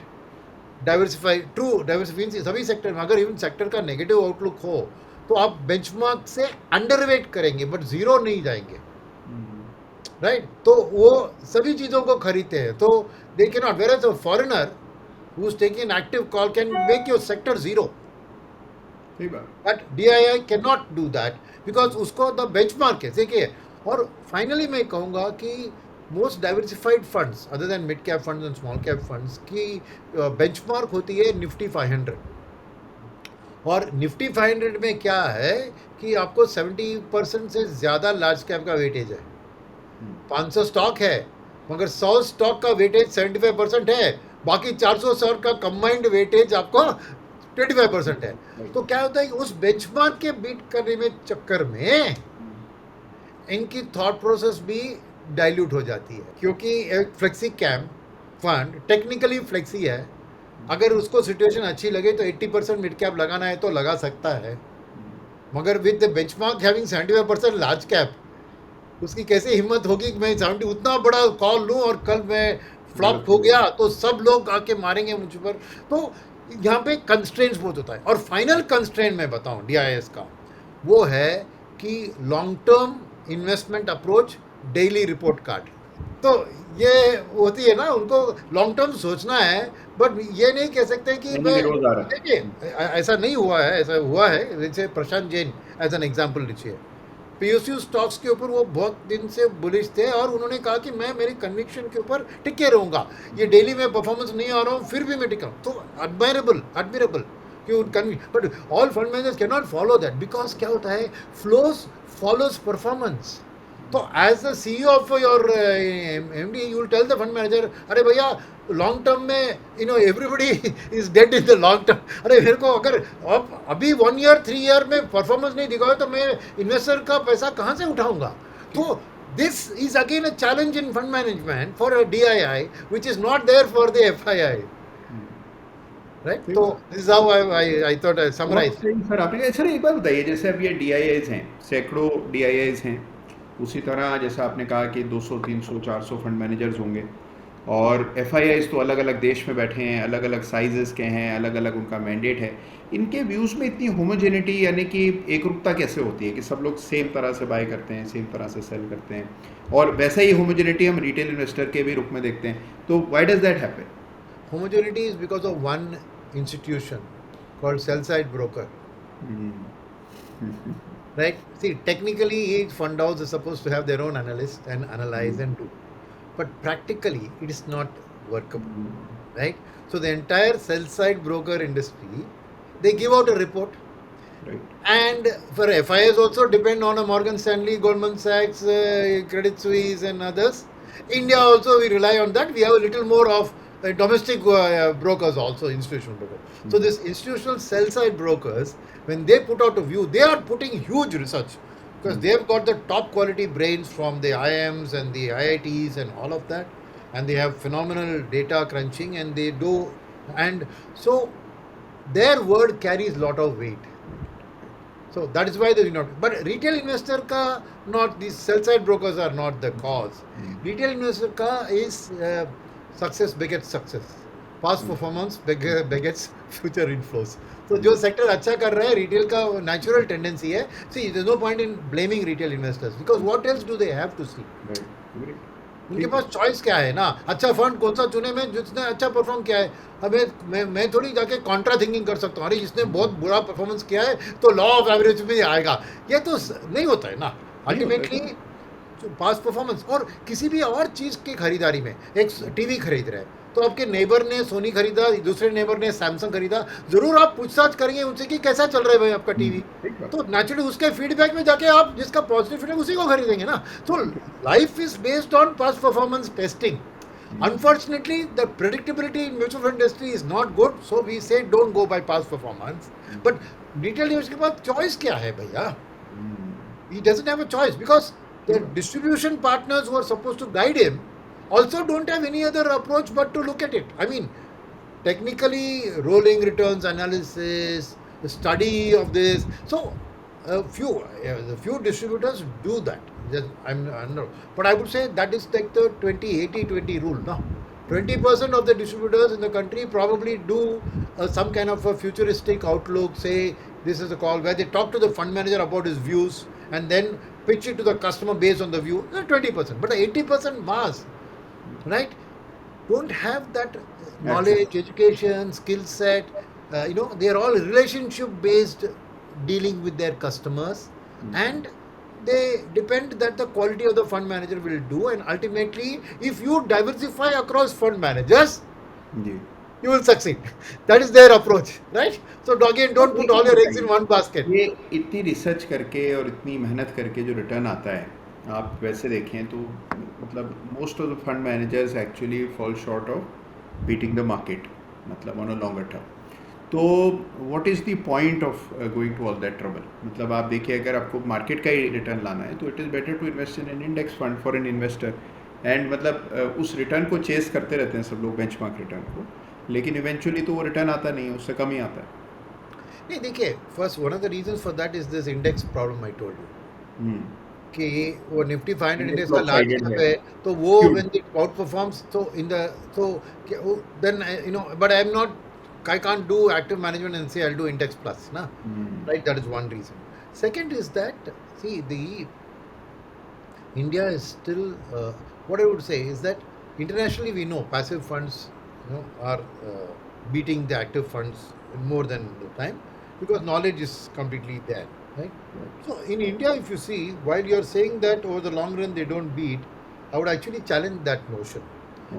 diversify, true diversify सभी सेक्टर में। अगर इवन सेक्टर का नेगेटिव आउटलुक हो तो आप बेंचमार्क से अंडरवेट करेंगे, बट जीरो नहीं जाएंगे, राइट। तो वो सभी चीज़ों को खरीदते हैं, तो they can not, whereas a foreigner who is taking active call can make your sector zero, but DII can not do that, because उसको द बेंचमार्क है, देखिए। और फाइनली मैं कहूँगा कि most diversified funds other than mid cap funds and small cap funds की बेंचमार्क होती है निफ्टी 500। और निफ्टी 500 में क्या है कि आपको 70% से ज़्यादा लार्ज कैप का वेटेज है। 500 स्टॉक है, मगर 100 स्टॉक का वेटेज 75% है, बाकी 400 स्टॉक का कंबाइंड वेटेज आपको 25% है। तो क्या होता है कि उस बेंचमार्क के बीट करने में चक्कर में इनकी थॉट प्रोसेस भी डाइल्यूट हो जाती है, क्योंकि एक flexi cap fund technically flexi है, अगर उसको सिचुएशन अच्छी लगे तो 80% मिड कैप लगाना है तो लगा सकता है, मगर with the benchmark having 75% large cap, उसकी कैसे हिम्मत होगी कि मैं 70 उतना बड़ा कॉल लूँ और कल मैं फ्लॉप हो गया तो सब लोग आके मारेंगे मुझ पर। तो यहाँ पे कंस्ट्रेंट्स बहुत होता है। और फाइनल कंस्ट्रेंट मैं बताऊँ DIS का, वो है कि long term investment approach, daily report card. तो ये होती है ना, उनको लॉन्ग टर्म सोचना है, बट ये नहीं कह सकते कि मैं, देखिए ऐसा नहीं हुआ है, ऐसा हुआ है जैसे प्रशांत जैन एज एन एग्जाम्पल लीजिए, PSU स्टॉक्स के ऊपर वो बहुत दिन से बुलिश थे और उन्होंने कहा कि मैं मेरी कन्विक्शन के ऊपर टिके रहूँगा, ये डेली में परफॉर्मेंस नहीं आ रहा हूँ फिर भी मैं टिका हूँ। तो एडमिरेबल कि but all fund managers can not follow that, because क्या होता है, फ्लोज फॉलोज परफॉर्मेंस। तो as the CEO of your MD you will tell the fund manager, अरे भैया लॉन्ग टर्म में everybody is dead in the long term, अरे मेरे को अगर अब अभी 1 ईयर 3 ईयर में परफॉर्मेंस नहीं दिखाओ तो मैं इन्वेस्टर का पैसा कहाँ से उठाऊंगा। तो this is again a challenge in fund management for a DII which is not there for the FII, right. तो this is how I thought I summarise. Sir आपने, सर एक बात बताइए, जैसे अब ये DIIs हैं, सैकड़ों DIIs हैं, उसी तरह जैसा आपने कहा कि 200 300 400 फंड मैनेजर्स होंगे, और एफ तो अलग अलग देश में बैठे हैं, अलग अलग साइजेस के हैं, अलग अलग उनका मैंडेट है। इनके व्यूज़ में इतनी होमोजेनिटी यानी कि एकरूपता कैसे होती है कि सब लोग सेम तरह से बाय करते हैं, सेम तरह से सेल करते हैं, और वैसा ही होमोजेनिटी हम रिटेल इन्वेस्टर के भी रूप में देखते हैं, तो why does that happen? Homogeneity is because of one institution called sell side broker. Right? See, technically, each fund house is supposed to have their own analyst and analyze and do. But practically, it is not workable. Right? So, the entire sell side broker industry, they give out a report. Right. And for FIs also depend on a Morgan Stanley, Goldman Sachs, Credit Suisse, and others. India also we rely on that. We have a little more of domestic brokers also, institutional brokers. So this institutional sell side brokers, when they put out a view, they are putting huge research because they have got the top quality brains from the IIMs and the IITs and all of that, and they have phenomenal data crunching, and they do, and so their word carries lot of weight. So that is why they do not. But retail investor ka not, these sell side brokers are not the cause. Retail investor ka is success begets success. Past performance begets future inflows. तो जो सेक्टर अच्छा कर रहा है रिटेल का नेचुरल टेंडेंसी है. See there no point in blaming retail investors because what else do they have to see. उनके पास चॉइस क्या है ना, अच्छा फंड कौन सा चुने में जिसने अच्छा परफॉर्म किया है. हमें मैं थोड़ी जाके कॉन्ट्रा थिंकिंग कर सकता हूँ, अरे जिसने बहुत बुरा परफॉर्मेंस किया है तो लॉ ऑफ एवरेज में आएगा. ये तो नहीं होता है ना. Ultimately past performance. और किसी भी और चीज़ की खरीदारी में, एक टीवी खरीद रहे हैं तो आपके नेबर ने सोनी खरीदा, दूसरे नेबर ने सैमसंग खरीदा, जरूर आप पूछताछ करेंगे उनसे कि कैसा चल रहा है भाई आपका टीवी. तो नेचुरली उसके फीडबैक में जाके आप जिसका पॉजिटिव फीडबैक उसी को खरीदेंगे ना. तो life is based on past performance testing. Unfortunately, the predictability in mutual fund industry is not good, so we say don't go by past performance. But retail investor के पास choice क्या है भैया? He doesn't have a choice because the distribution partners who are supposed to guide him also don't have any other approach but to look at it. I mean, technically, rolling returns analysis, the study of this. So, a few distributors do that. I'm not, but I would say that is like the 20-80-20 rule. No, 20% of the distributors in the country probably do some kind of a futuristic outlook. Say this is a call where they talk to the fund manager about his views and then pitch it to the customer based on the view. 20%, but the 80% mass, right, don't have that knowledge, education, skill set. They are all relationship based dealing with their customers, and they depend that the quality of the fund manager will do. And ultimately, if you diversify across fund managers, you will succeed. That is their approach, right? So again, don't put all your eggs in one basket. ये इतनी रिसर्च करके और इतनी मेहनत करके जो रिटर्न आता है, आप वैसे देखें तो मतलब most of the fund managers actually fall short of beating the market, मतलब ऑन अ लॉन्गर टर्म. तो what is the point of going to all that trouble? मतलब आप देखिए, अगर आपको मार्केट का ही रिटर्न लाना है तो it is better to invest in an index fund for an investor. And मतलब उस रिटर्न को चेस करते रहते हैं सब लोग, बेंचमार्क रिटर्न को, लेकिन इवेंचुअली तो वो रिटर्न आता नहीं है, उससे कम ही आता है. नहीं देखिए, first one of the reasons for that is this index problem I told you कि वो निफ्टी 500 इंडेक्स का लार्ज कैप है तो वो व्हेन इट आउट परफॉर्म्स तो in the so then but I am not, I can't do active management and say I'll do index plus na. Right, that is one reason. Second is that see the India is still what I would say is that internationally we know passive funds are beating the active funds more than the time because knowledge is completely there, right? So in India, if you see, while you're saying that over the long run they don't beat, I would actually challenge that notion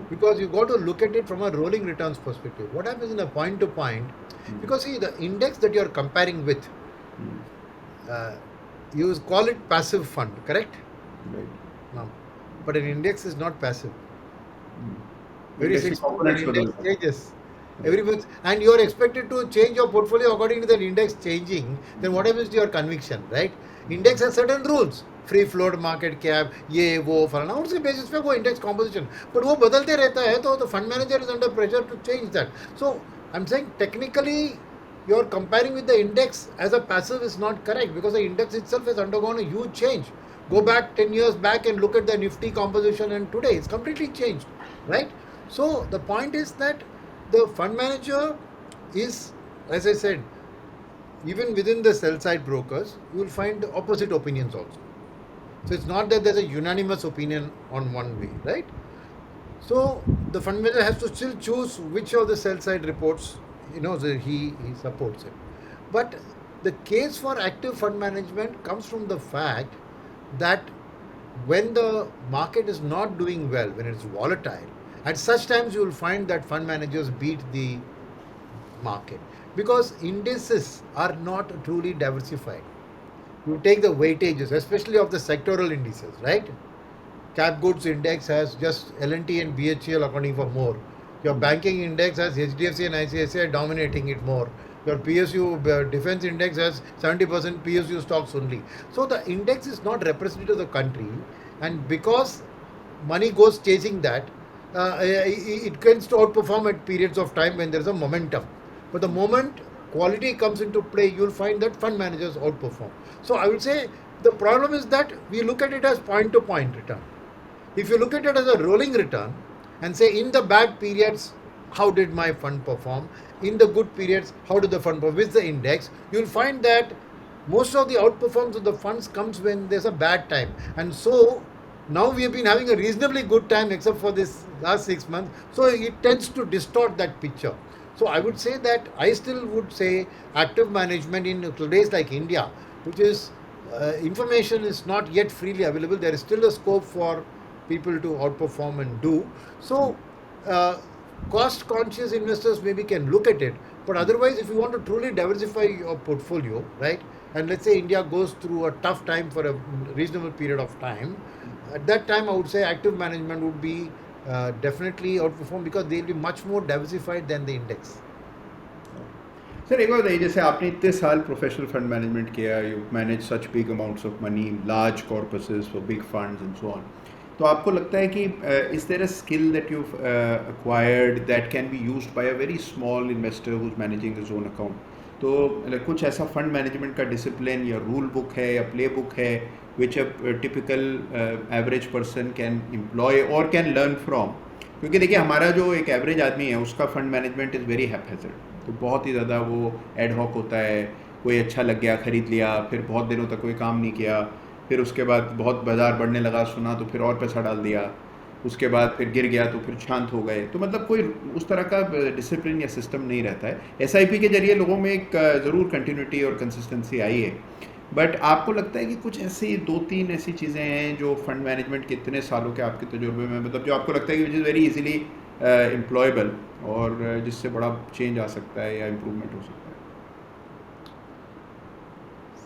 because you got to look at it from a rolling returns perspective. What happens in a point to point, because see the index that you're comparing with, you call it passive fund, correct? Right. No, but an index is not passive. Every 6 months index changes. Every month, and you are expected to change your portfolio according to that index changing. Then what happens to your conviction, right? Index has certain rules, free float, market cap, ये वो फलाना, उसके बेसिस पे वो इंडेक्स कॉम्पोजिशन, बट वो बदलते रहता है तो fund manager is under pressure to change that. So I am saying technically you are comparing with the index as a passive is not correct because the index itself has undergone a huge change. Go back 10 years back and look at the Nifty composition and today it's completely changed, right? So the point is that the fund manager is, as I said, even within the sell side brokers, you will find opposite opinions also. So it's not that there's a unanimous opinion on one way, right? So the fund manager has to still choose which of the sell side reports he supports it. But the case for active fund management comes from the fact that when the market is not doing well, when it's volatile, at such times you will find that fund managers beat the market because indices are not truly diversified. You take the weightages, especially of the sectoral indices, right? Cap goods index has just L&T and BHEL accounting for more. Your banking index has HDFC and ICICI dominating it more. Your PSU defense index has 70% PSU stocks only. So the index is not representative of the country, and because money goes chasing that, it tends to outperform at periods of time when there is a momentum. But the moment quality comes into play, you'll find that fund managers outperform. So I would say the problem is that we look at it as point to point return. If you look at it as a rolling return and say in the bad periods, how did my fund perform? In the good periods, how did the fund perform? With the index, you'll find that most of the outperformance of the funds comes when there's a bad time. And so now we have been having a reasonably good time except for this last 6 months. So it tends to distort that picture. So I would say that I still would say active management in today's like India, which is information is not yet freely available. There is still a scope for people to outperform and do. So, cost conscious investors maybe can look at it, but otherwise, if you want to truly diversify your portfolio, right, and let's say India goes through a tough time for a reasonable period of time, at that time I would say active management would be definitely outperform because they'll be much more diversified than the index. Sir एक बात बताइए, जैसे आपने इतने साल प्रोफेशनल फंड मैनेजमेंट किया, you manage such big amounts of money, large corpuses for big funds and so on, तो आपको लगता है कि is there a skill that you acquired that can be used by a very small investor who is managing his own account? तो कुछ ऐसा फंड मैनेजमेंट का डिसिप्लिन या रूल बुक है या प्ले बुक है which a typical average person can employ और कैन लर्न फ्रॉम? क्योंकि देखिए हमारा जो एक एवरेज आदमी है उसका fund management is very haphazard, तो बहुत ही ज़्यादा वो एड हॉक होता है, कोई अच्छा लग गया ख़रीद लिया, फिर बहुत दिनों तक कोई काम नहीं किया, फिर उसके बाद बहुत बाज़ार बढ़ने लगा सुना तो फिर और पैसा डाल दिया, उसके बाद फिर गिर गया तो फिर शांत हो गए। तो मतलब कोई उस तरह का डिसिप्लिन या सिस्टम नहीं रहता है। एसआईपी के जरिए लोगों में एक ज़रूर कंटिन्यूटी और कंसिस्टेंसी आई है, बट आपको लगता है कि कुछ ऐसी 2-3 ऐसी चीज़ें हैं जो फंड मैनेजमेंट के इतने सालों के आपके तजुर्बे में, मतलब जो आपको लगता है कि which is very easily employable और जिससे बड़ा चेंज आ सकता है या इम्प्रूवमेंट हो सकता है?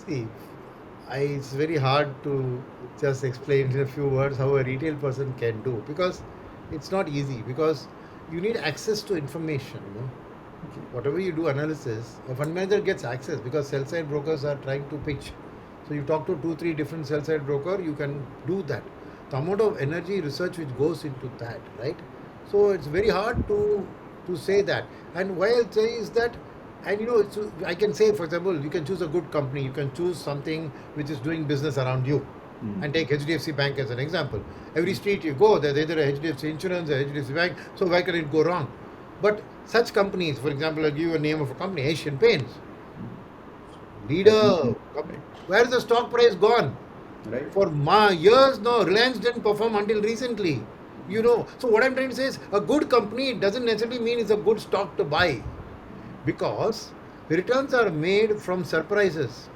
See, it's very hard to just explain in a few words how a retail person can do because it's not easy because you need access to information. Whatever you do analysis, a fund manager gets access because sell side brokers are trying to pitch. So you talk to 2-3 different sell side broker, you can do that. The amount of energy research which goes into that, right? So it's very hard to say that. And why I'll say is that, and I can say, for example, you can choose a good company, you can choose something which is doing business around you. And take HDFC Bank as an example. Every street you go, there's either a HDFC Insurance or HDFC Bank, so why can it go wrong? But such companies, for example, I'll give you a name of a company, Asian Paints. Leader company. Where is the stock price gone? Right. For years now, Reliance didn't perform until recently. So what I'm trying to say is a good company doesn't necessarily mean it's a good stock to buy because returns are made from surprises,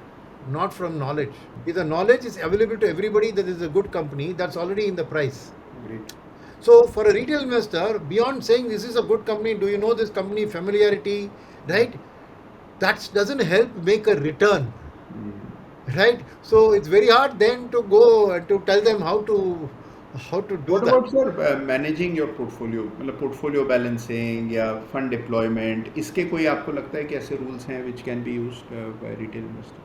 not from knowledge. If the knowledge is available to everybody that is a good company, that's already in the price. Great. So for a retail investor, beyond saying this is a good company, do you know this company, familiarity, right? That doesn't help make a return, right? So it's very hard then to go to tell them how to do What that. about sir managing your portfolio, मतलब पोर्टफोलियो बैलेंसिंग या फंड डिप्लॉयमेंट, इसके कोई आपको लगता है कि ऐसे रूल्स हैं which can be used by retail investor?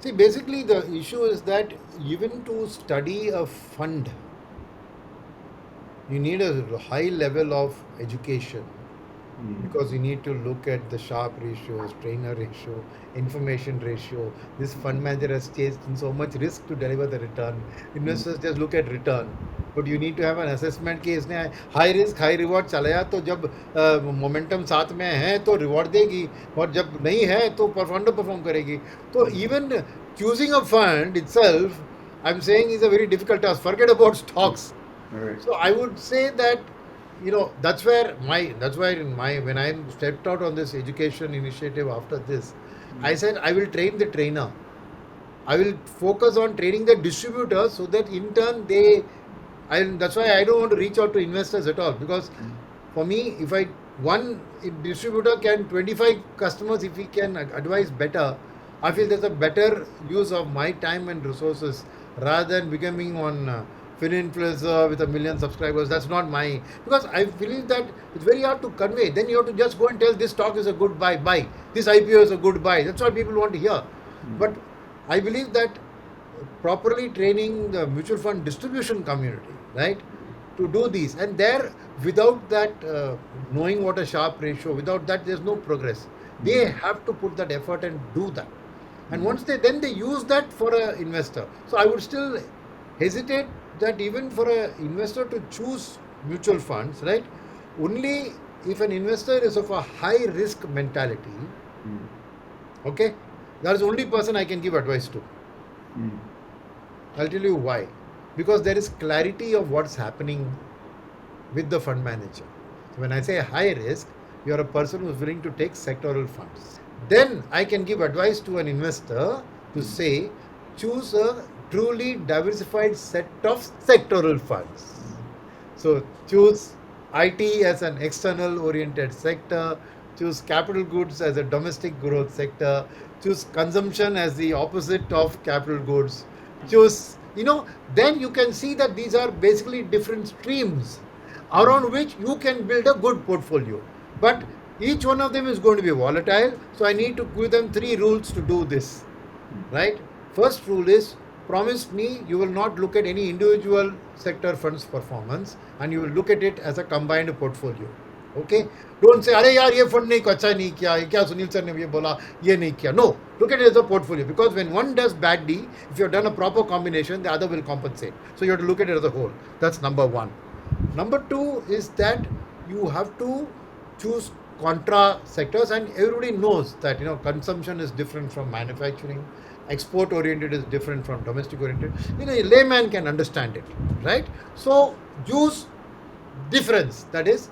See, basically the issue is that even to study a fund, you need a high level of education because you need to look at the Sharpe ratio, strainer ratio, information ratio. This fund manager has taken so much risk to deliver the return. Investors just look at return. But you need to have an assessment कि इसने हाई रिस्क हाई रिवॉर्ड चलाया, तो जब मोमेंटम साथ में है तो रिवॉर्ड देगी, और जब नहीं है तो अंडर परफॉर्म करेगी. तो even choosing a fund itself, I'm saying, is a very difficult task. Forget about stocks. Right. So I would say that, that's where in my when I stepped out on this education initiative after this, I said I will train the trainer. I will focus on training the distributors so that in turn that's why I don't want to reach out to investors at all, because for me, if one distributor can 25 customers, if he can advise better, I feel there's a better use of my time and resources rather than becoming on influencer with 1 million subscribers. That's not my, because I believe that it's very hard to convey. Then you have to just go and tell this stock is a good buy, this IPO is a good buy. That's what people want to hear. But I believe that properly training the mutual fund distribution community, right, to do these, and there, without that knowing what a Sharpe ratio, without that there's no progress. They have to put that effort and do that, and once they use that for an investor. So I would still hesitate that even for an investor to choose mutual funds, right, only if an investor is of a high risk mentality. Okay, that is the only person I can give advice to. I'll tell you why. Because there is clarity of what's happening with the fund manager. So when I say high risk, you're a person who's willing to take sectoral funds. Then I can give advice to an investor to say, choose a truly diversified set of sectoral funds. So choose IT as an external oriented sector, choose capital goods as a domestic growth sector, choose consumption as the opposite of capital goods, choose, then you can see that these are basically different streams around which you can build a good portfolio. But each one of them is going to be volatile, so I need to give them 3 rules to do this, right? First rule is, promise me you will not look at any individual sector fund's performance, and you will look at it as a combined portfolio. Okay, don't say, अरे यार ये फंड नहीं अच्छा नहीं किया, ये क्या सुनील सर ने ये बोला, ये नहीं किया. No, look at it as a portfolio, because when one does badly, if you have done a proper combination, the other will compensate. So you have to look at it as a whole. That's number one. Number two is that you have to choose contra sectors, and everybody knows that consumption is different from manufacturing, export oriented is different from domestic oriented. A layman can understand it, right? So use difference, that is,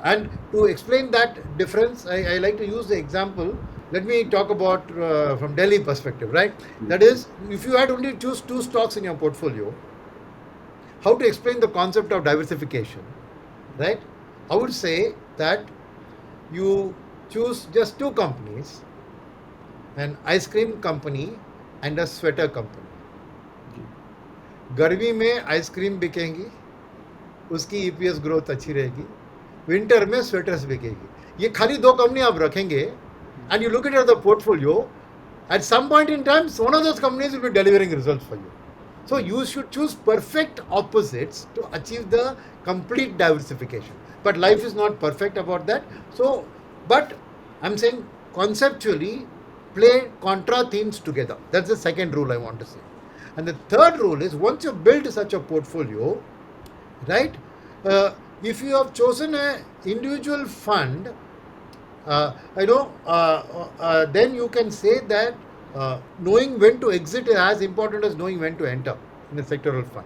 and to explain that difference, I like to use the example. Let me talk about from Delhi perspective, right? That is, if you had only choose 2 stocks in your portfolio, how to explain the concept of diversification, right? I would say that you choose just 2 companies, an ice cream company and a sweater company. गर्मी में आइसक्रीम बिकेंगी, उसकी EPS ग्रोथ अच्छी रहेगी, विंटर में स्वेटर्स बिकेगी. ये खाली 2 कंपनी आप रखेंगे, and you look at the portfolio, at some point in time, one of those companies will be delivering results for you. So you should choose perfect opposites to achieve the complete diversification. But life is not perfect about that. So, but I'm saying conceptually, play contra themes together. That's the second rule I want to say. And the third rule is, once you build such a portfolio, right, if you have chosen an individual fund, then you can say that knowing when to exit is as important as knowing when to enter in a sectoral fund.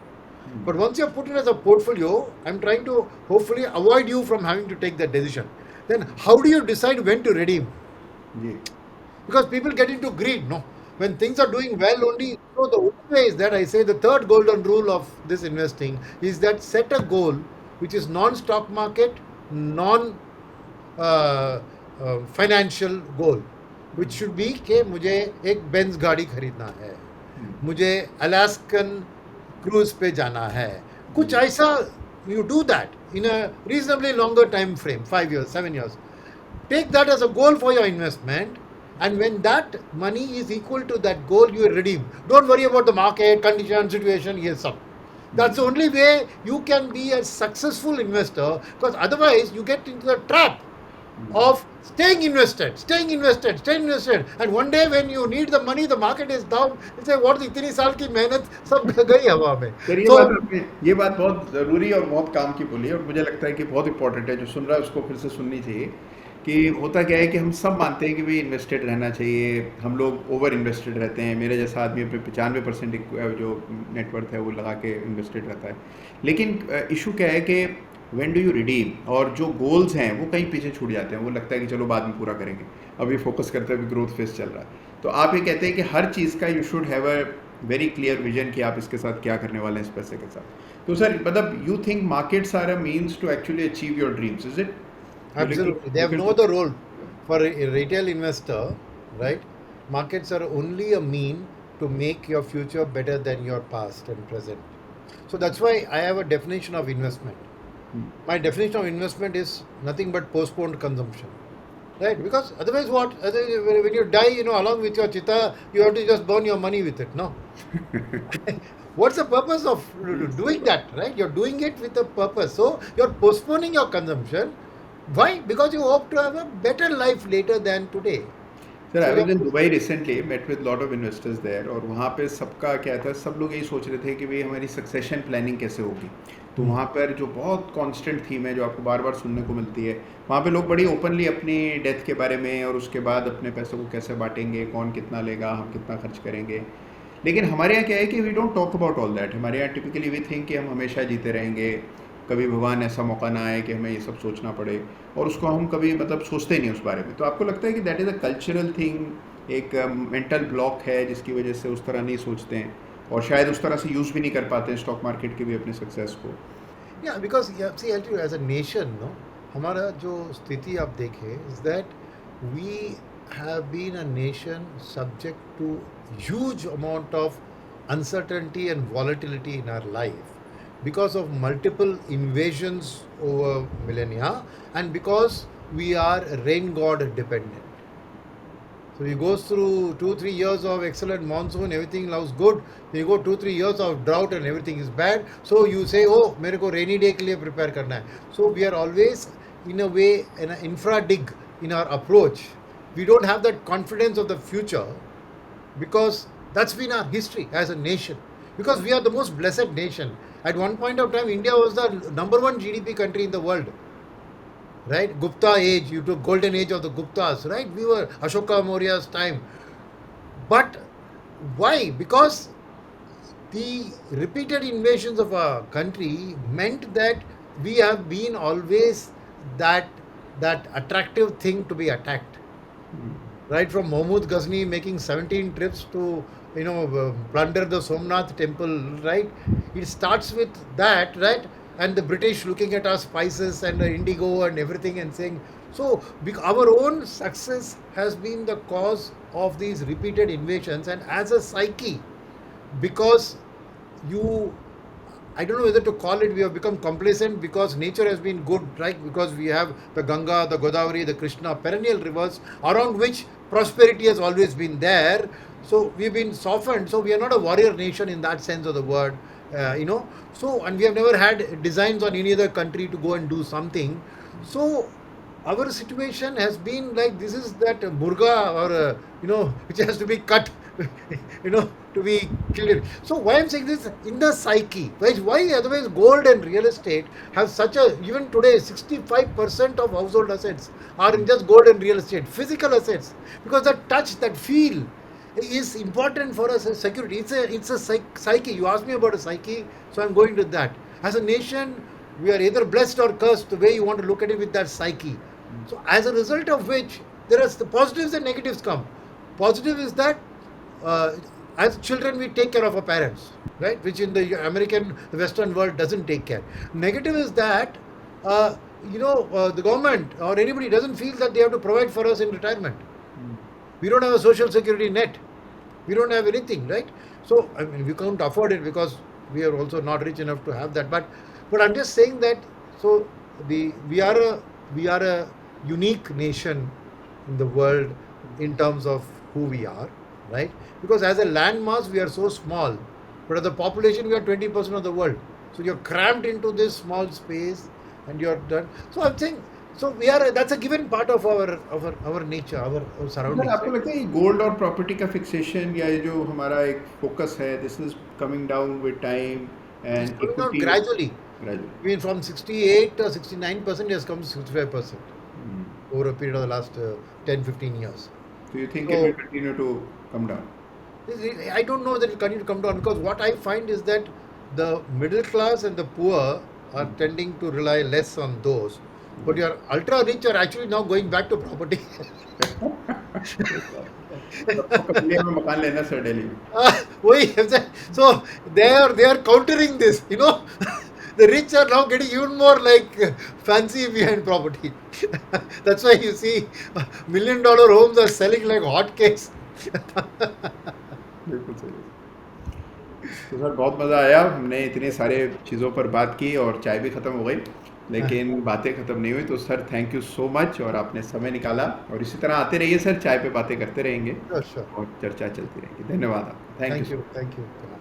But once you have put it as a portfolio, I'm trying to hopefully avoid you from having to take that decision. Then how do you decide when to redeem? Yeah. Because people get into greed, no? When things are doing well only, so the only way is that I say the third golden rule of this investing is that set a goal which is non-stock market, non-financial goal, which should be कि मुझे एक बेंज गाड़ी खरीदना है, मुझे अलास्कन क्रूज पे जाना है, कुछ ऐसा. You do that in a reasonably longer time frame, 5 years, 7 years. Take that as a goal for your investment, and when that money is equal to that goal, you redeem. Don't worry about the market, condition, situation, yes, sir. That's the only way you can be a successful investor, because otherwise you get into the trap of staying invested, staying invested, staying invested. And one day when you need the money, the market is down. You say, what इतनी साल की मेहनत सब गई हवा में. सर So ये बात बहुत ज़रूरी और बहुत काम की बोली है, और मुझे लगता है कि बहुत इंपॉर्टेंट है, जो सुन रहा है उसको फिर से सुननी चाहिए। कि होता क्या है कि हम सब मानते हैं कि भाई इन्वेस्टेड रहना चाहिए, हम लोग ओवर इन्वेस्टेड रहते हैं, मेरे जैसा आदमी अपने 95% जो नेटवर्थ है वो लगा के इन्वेस्टेड रहता है। लेकिन इशू क्या है कि व्हेन डू यू रिडीम, और जो गोल्स हैं वो कहीं पीछे छूट जाते हैं, वो लगता है कि चलो बाद में पूरा करेंगे, अभी फोकस करते हैं, अभी ग्रोथ फेस चल रहा है। तो आप ये कहते हैं कि हर चीज़ का you should have a very clear vision कि आप इसके साथ क्या करने वाले हैं इस पैसे के साथ। तो सर मतलब you think markets are a means to actually achieve your dreams, is it? absolutely, they have no other role for a retail investor, right? Markets are only a mean to make your future better than your past and present. So that's why I have a definition of investment. My definition of investment is nothing but postponed consumption, right? Because otherwise, what? Otherwise, when you die, along with your chitta, you have to just burn your money with it. No, what's the purpose of doing that, right? You're doing it with a purpose. So you're postponing your consumption. Why? Because you hope to have a better life later than today. Sir I So was you're in Dubai recently, met with lot of investors there, और वहाँ पे सबका क्या था, सब लोग यही सोच रहे थे कि भाई हमारी सक्सेशन प्लानिंग कैसे होगी। तो वहाँ पर जो बहुत कांस्टेंट थीम है, जो आपको बार बार सुनने को मिलती है, वहाँ पे लोग बड़ी ओपनली अपनी डेथ के बारे में और उसके बाद अपने पैसों को कैसे बांटेंगे, कौन कितना लेगा, हम कितना खर्च करेंगे। लेकिन हमारे यहाँ क्या है कि we don't talk about all that. हमारे यहाँ टिपिकली वी थिंक कि हम हमेशा जीते रहेंगे, कभी भगवान ऐसा मौका ना आए कि हमें ये सब सोचना पड़े, और उसको हम कभी मतलब सोचते ही नहीं उस बारे में। तो आपको लगता है कि that is a cultural thing, एक मेंटल ब्लॉक है जिसकी वजह से उस तरह नहीं सोचते हैं, और शायद उस तरह से यूज़ भी नहीं कर पाते हैं स्टॉक मार्केट के भी अपने सक्सेस को? yeah, because yeah, see, I'll tell you, as a nation, no, हमारा जो स्थिति आप देखें is that we have been a nation subject to huge amount of uncertainty and volatility in our life because of multiple invasions over millennia and because we are rain god dependent. So he goes through 2-3 years of excellent monsoon, everything looks good. Then you go 2-3 years of drought and everything is bad. So you say, oh, मेरे को rainy day के लिए prepare करना है. So we are always in a way in an infra dig in our approach. We don't have that confidence of the future because that's been our history as a nation. Because we are the most blessed nation. At one point of time, India was the number one GDP country in the world, right? Gupta age, you took golden age of the Guptas, right? We were Ashoka Maurya's time. But why? Because the repeated invasions of our country meant that we have been always that that attractive thing to be attacked. Right from Mahmud Ghazni making 17 trips to plunder the Somnath temple, right? It starts with that, right? And the British looking at our spices and the indigo and everything and saying, so our own success has been the cause of these repeated invasions, and as a psyche, because you I don't know whether to call it we have become complacent because nature has been good, right? Because we have the Ganga, the Godavari, the Krishna, perennial rivers around which prosperity has always been there. So we've been softened. So we are not a warrior nation in that sense of the word, So, and we have never had designs on any other country to go and do something. So our situation has been like this is that murga or which has to be cut to be killed. So why I'm saying this in the psyche, why otherwise gold and real estate have such a, even today 65% of household assets are in just gold and real estate, physical assets, because that touch, that feel is important for us as security. It's a psyche. You asked me about a psyche, so I'm going to that. As a nation, we are either blessed or cursed, the way you want to look at it with that psyche. So as a result of which, there are the positives and negatives come. Positive is that as children we take care of our parents, right? Which in the American, the Western world doesn't take care. Negative is that the government or anybody doesn't feel that they have to provide for us in retirement. We don't have a social security net. We don't have anything, right? So I mean, we can't afford it because we are also not rich enough to have that. But I'm just saying that. So we are a unique nation in the world in terms of who we are, right? Because as a landmass we are so small, but as a population we are 20% of the world. So you're crammed into this small space, and you're done. So I'm saying, So we are, that's a given part of our nature, our sir surroundings, आपको right? लगता है ये गोल्ड और प्रॉपर्टी का फिक्सेशन या ये जो हमारा एक फोकस है, this is coming down with time It's and coming down equity gradually. Gradually? I mean, from 68 or 69% has come to 65% over a period of the last 10, 15 years. So you think it will So continue to come down? I don't know that it will continue to come down, because what I find is that the middle class and the poor are tending to rely less on those. But your ultra rich are actually now going back to property. सबको कब्जे में मकान लेना सर दिल्ली में। So they are countering this, The rich are now getting even more like fancy behind property. That's why you see $1 million homes are selling like hotcakes. बिल्कुल सही है। तो सर बहुत मज़ा आया, हमने इतने सारे चीज़ों पर बात की और चाय भी ख़त्म हो गई, लेकिन बातें ख़त्म नहीं हुई। तो sir thank you so much, और आपने समय निकाला, और इसी तरह आते रहिए सर, चाय पे बातें करते रहेंगे Sure, sure. और चर्चा चलती रहेगी। धन्यवाद आपका, thank you Thank so you. Much. Thank you.